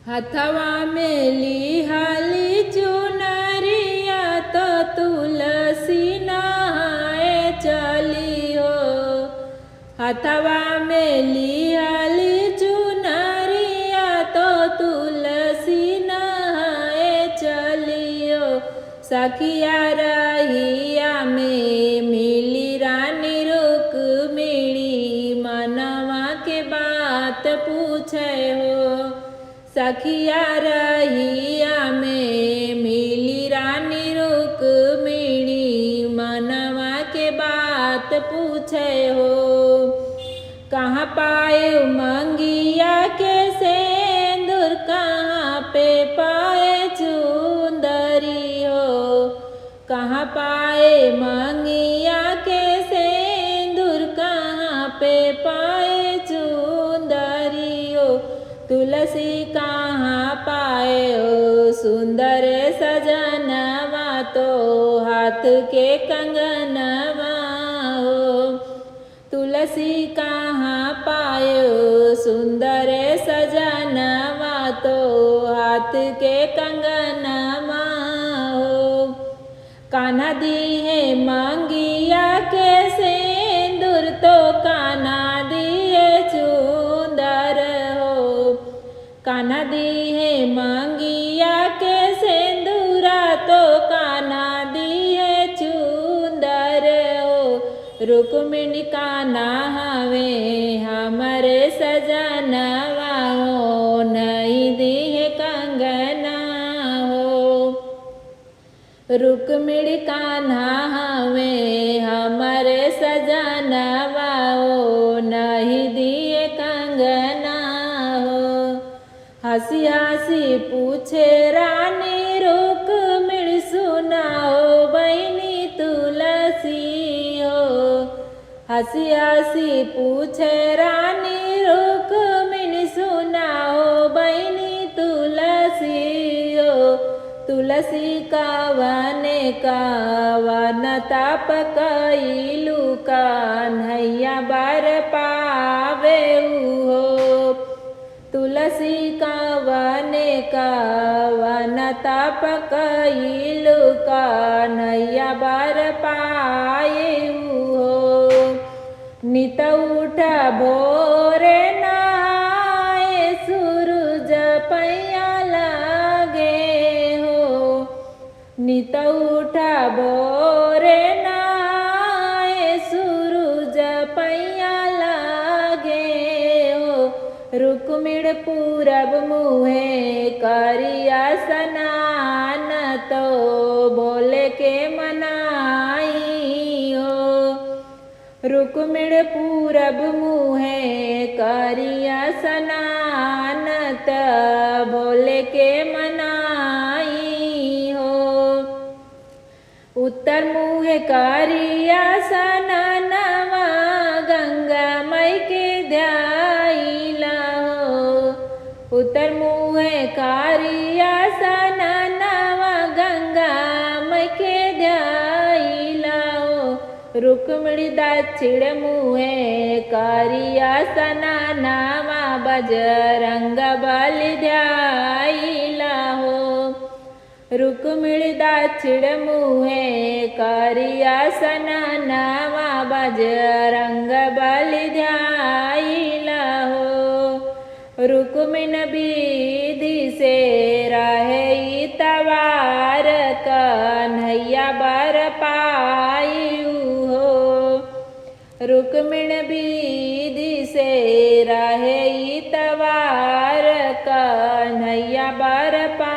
हथवा में लिहाली चुनरिया तो तुलसी नहाए चली हो। हथवा में लिहाली चुनरिया तो तुलसी नहाए चली हो। सखिया रहिया में मिली रानी रुक्मिणी मनवा के बात पूछे हो। सखिया रहिया में मिली रानी रुक्मिणी मनवा के बात पूछे हो। कहाँ पाए मंगिया के सेंदूर कहाँ पे पाए चुंदरी हो। कहाँ पाए मंगिया के सेंदूर कहाँ पे पाए चुंदरी हो। तुलसी कहाँ पाए हो सुंदर सजनवा तो हाथ के कंगनवा हो। तुलसी कहाँ पाए हो सुंदर सजनवा तो हाथ के कंगनवा हो। कान्हा दी है मंगिया के सिंदूर तो कान्हा दिए चुंदर हो। कान्हा दी है मंगिया के सिंदूरा तो कान्हा दिए चुंदर हो। रुक्मिणी कान्हा हवे हमरे सजनवा हो नहीं दिए कंगना हो। रुक्मिणी कान्हा हवे हमरे सजनवा हो नहीं दिए कंगना हो। हंसी हंसी पूछे रानी रुक्मिणी सुनाओ बहनी तुलसी हो। हंसी हंसी पूछे रानी रुक्मिणी सुनाओ बहनी तुलसी हो। तुलसी कावने कावन ताप कइलू कन्हैया बर पावे हो। तुलसी कावने कावन ताप कइलू कन्हैया बर पाए हो। नित उठ भोरे नहाए सूरज पैया लागे हो। नित उठ भोरे नहाए सूरज पैया लागे हो। रुक्मिणी पूरब मुहे करिया स्नान तो बोले के मनाई हो। रुक्मिणी पूरब मुहे करिया स्नान तो बोले के मनाई हो। उत्तर मुहे करिया स्नानवा गंगा मई के ध्याइला हो। उत्तर मुहे करिया स्नानवा गंगा मई के ध्याइला हो। रुक्मिणी दक्षिण मुहे करिया स्नानवा बजरंग बलि ध्याइला हो। रुक्मिणी दक्षिण मुहे करिया स्नानवा बजरंग बलि ध्याइला हो। रुक्मिणी विधि से रहे तवार कन्हैया बर पायु हो। रुक्मिणी विधि से रहे तवार कन्हैया बर पायु।